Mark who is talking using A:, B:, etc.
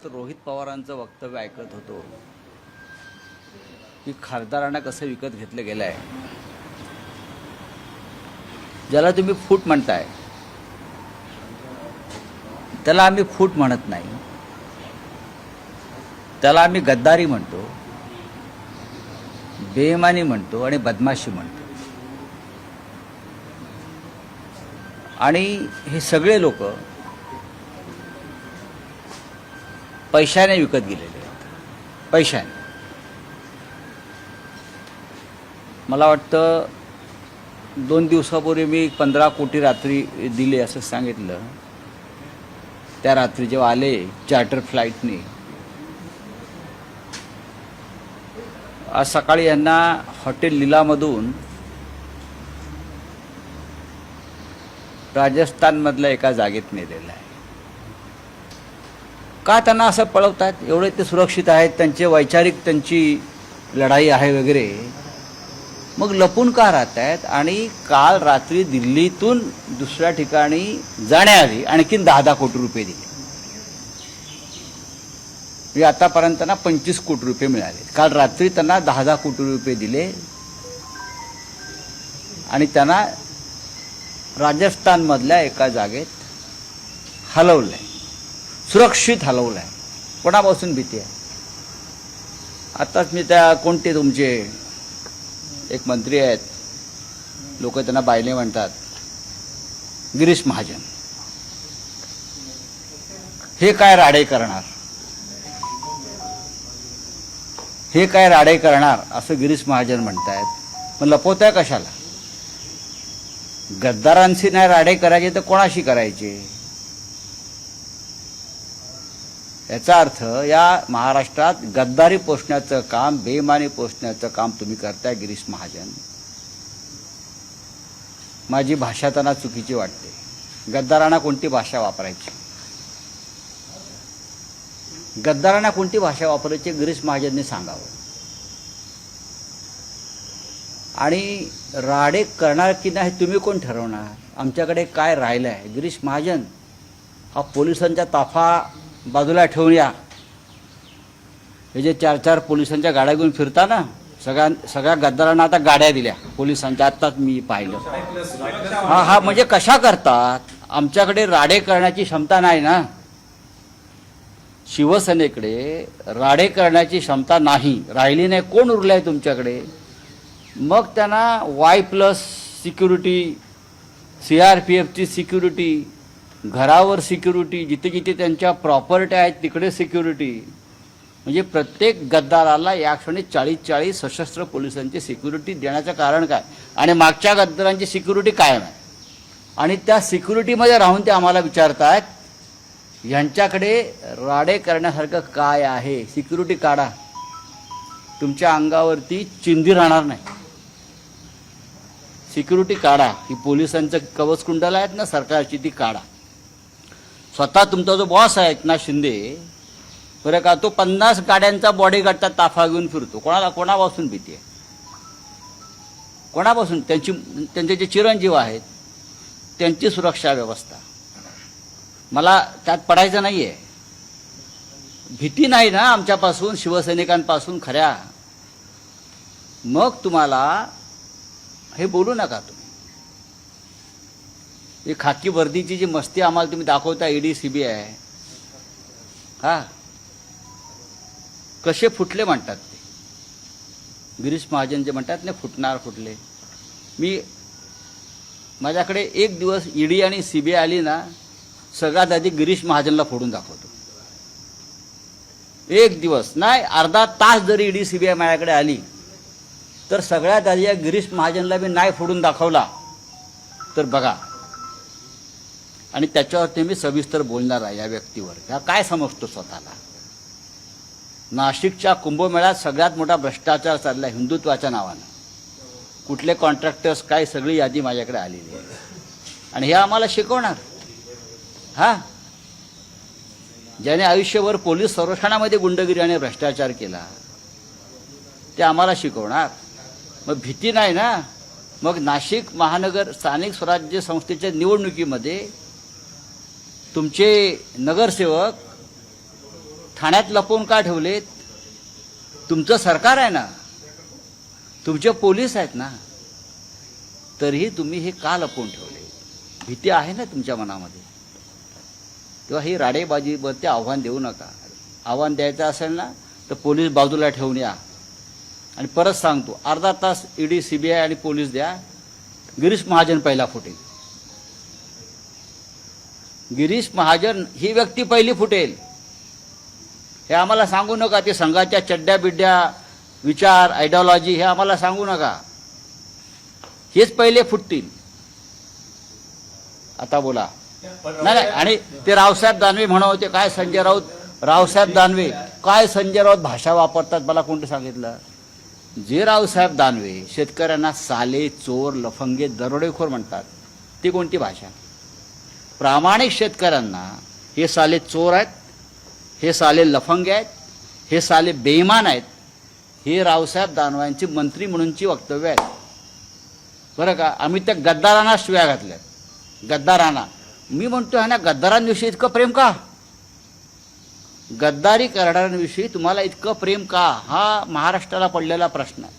A: रोहित पवारांचं वक्तव्य ऐकत होतो की खासदारांना कसं विकत घेतलं गेलं आहे. ज्याला तुम्ही फूट म्हणताय त्याला आम्ही फूट म्हणत नाही, त्याला आम्ही गद्दारी म्हणतो, बेईमानी म्हणतो आणि बदमाशी म्हणतो. आणि हे सगळे लोक पैशाने विकत गेलेले आहेत. पैशाने. मला वाटतं 2 दिवसापूर्वी मी 15 कोटी रात्री दिले असं सांगितलं. त्या रात्री जेव्हा आले चार्टर फ्लाईटने, आज सकाळी यांना हॉटेल लीलामधून राजस्थानमधल्या एका जागेत नेलेलं आहे. का त्यांना असं पळवतात? एवढे ते सुरक्षित आहेत, त्यांचे वैचारिक त्यांची लढाई आहे वगैरे, मग लपून का राहत आहेत? आणि काल रात्री दिल्लीतून दुसऱ्या ठिकाणी जाण्याआधी आणखीन 10 कोटी रुपये दिले. म्हणजे आतापर्यंत त्यांना 25 कोटी रुपये मिळाले. काल रात्री त्यांना 10 कोटी रुपये दिले आणि त्यांना राजस्थानमधल्या एका जागेत हलवलंय, सुरक्षित हलवलंय. कोणापासून भीती आहे? आताच मी त्या कोणते तुमचे एक मंत्री आहेत, लोक त्यांना बायले म्हणतात, गिरीश महाजन, हे काय राडे करणार, हे काय राडे करणार असं गिरीश महाजन म्हणतायत. मग लपवताय कशाला? गद्दारांशी नाही राडे करायचे तर कोणाशी करायचे? याचा अर्थ या महाराष्ट्रात गद्दारी पोषण्याचं काम, बेईमानी पोषण्याचं काम तुम्ही करताय गिरीश महाजन. माझी भाषा त्यांना चुकीची वाटते. गद्दारांना कोणती भाषा वापरायची? गद्दारांना कोणती भाषा वापरायची गिरीश महाजनने सांगावं. आणि राडे करणार की नाही तुम्ही कोण ठरवणार? आमच्याकडे काय राहिलं आहे? गिरीश महाजन, हा पोलिसांचा ताफा बाजूला ठेवून या. हे जे 4-4 पोलिसांच्या गाड्या घेऊन फिरता ना, सगळ्या गद्दारांना आता गाड्या दिल्या पोलिसांच्या. आत्ताच मी पाहिलं. हा म्हणजे कशा करतात? आमच्याकडे राडे करण्याची क्षमता नाही ना. शिवसेनेकडे राडे करण्याची क्षमता नाही, राहिली नाही. कोण उरलंय तुमच्याकडे? मग त्यांना Y+ सिक्युरिटी, CRPFची सिक्युरिटी, घरावर सिक्युरिटी, जिथे जिथे त्यांच्या प्रॉपर्टी आहेत तिकडे सिक्युरिटी. म्हणजे प्रत्येक गद्दाराला या क्षणी 40 सशस्त्र पोलिसांची सिक्युरिटी देण्याचं कारण काय? आणि मागच्या गद्दारांची सिक्युरिटी कायम आहे. आणि त्या सिक्युरिटीमध्ये राहून ते आम्हाला विचारतात, यांच्याकडे राडे करण्यासारखं काय आहे? सिक्युरिटी काढा, तुमच्या अंगावरती चिंधी राहणार नाही. सिक्युरिटी काढा. ही पोलिसांचं कवच कुंडल आहेत ना सरकारची, ती काढा. स्वतः तुमचा जो बॉस आहे एकनाथ शिंदे, बरं का, तो 50 गाड्यांचा बॉडीगार्डचा ताफा घेऊन फिरतो. कोणापासून भीती आहे? कोणापासून? त्यांचे जे चिरंजीव आहेत त्यांची सुरक्षा व्यवस्था. मला त्यात पडायचं नाही आहे. भीती नाही ना आमच्यापासून, शिवसैनिकांपासून खऱ्या. मग तुम्हाला हे बोलू नका तुम्ही. ही खाकी वर्दीची जी मस्ती आम्हाला तुम्ही दाखवता, ED CBI, हा कसे फुटले म्हणतात ते. गिरीश महाजन जे म्हणतात ना, फुटले. माझ्याकडे एक दिवस ED आणि CBI आली ना, सगळ्यात आधी गिरीश महाजनला फोडून दाखवतो. एक दिवस नाही, अर्धा तास जरी ED CBI माझ्याकडे आली तर सगळ्यात आधी या गिरीश महाजनला मी नाही फोडून दाखवला तर बघा. आणि त्याच्यावरती मी सविस्तर बोलणार आहे या व्यक्तीवर. हा काय समजतो स्वतःला? नाशिकच्या कुंभमेळ्यात सगळ्यात मोठा भ्रष्टाचार चालला हिंदुत्वाच्या नावानं. कुठले कॉन्ट्रॅक्टर्स, काय, सगळी यादी माझ्याकडे आलेली आहे. आणि हे आम्हाला शिकवणार. हा, ज्याने आयुष्यभर पोलीस संरक्षणामध्ये गुंडगिरी आणि भ्रष्टाचार केला ते आम्हाला शिकवणार. मग भीती नाही ना. मग नाशिक महानगर स्थानिक स्वराज्य संस्थेच्या निवडणुकीमध्ये तुमचे नगरसेवक ठाण्यात लपवून का ठेवलेत? तुमचं सरकार आहे ना, तुमचे पोलीस आहेत ना, तरीही तुम्ही हे का लपवून ठेवले? भीती आहे ना तुमच्या मनामध्ये. तेव्हा ही राडेबाजीवरती आव्हान देऊ नका. आव्हान द्यायचं असेल ना तर पोलीस बाजूला ठेवून या. आणि परत सांगतो, अर्धा तास ईडी, सीबीआय आणि पोलीस द्या, गिरीश महाजन पहिला फुटेल. गिरीश महाजन ही व्यक्ती पहिली फुटेल. हे आम्हाला सांगू नका. ते संघाच्या चड्ड्या बिड्ड्या, विचार, आयडिओलॉजी हे आम्हाला सांगू नका. हेच पहिले फुटतील. आता बोला. नाही, आणि ते रावसाहेब दानवे म्हणत होते, काय संजय राऊत, रावसाहेब दानवे काय संजय राऊत भाषा वापरतात, मला कोणतं सांगितलं? जे रावसाहेब दानवे शेतकऱ्यांना साले, चोर, लफंगे, दरोडेखोर म्हणतात, ती कोणती भाषा? प्रामाणिक शेतकऱ्यांना हे साले चोर आहेत, हे साले लफंगे आहेत, हे साले बेईमान आहेत, हे रावसाहेब दानवांची मंत्री म्हणूनची वक्तव्य आहेत. बरं का? आम्ही त्या गद्दारांना शिव्या घातल्यात. गद्दारांना मी म्हणतो आहे ना, गद्दारांविषयी इतकं प्रेम का? गद्दारी करणाऱ्यांविषयी तुम्हाला इतकं प्रेम का? हा महाराष्ट्राला पडलेला प्रश्न आहे.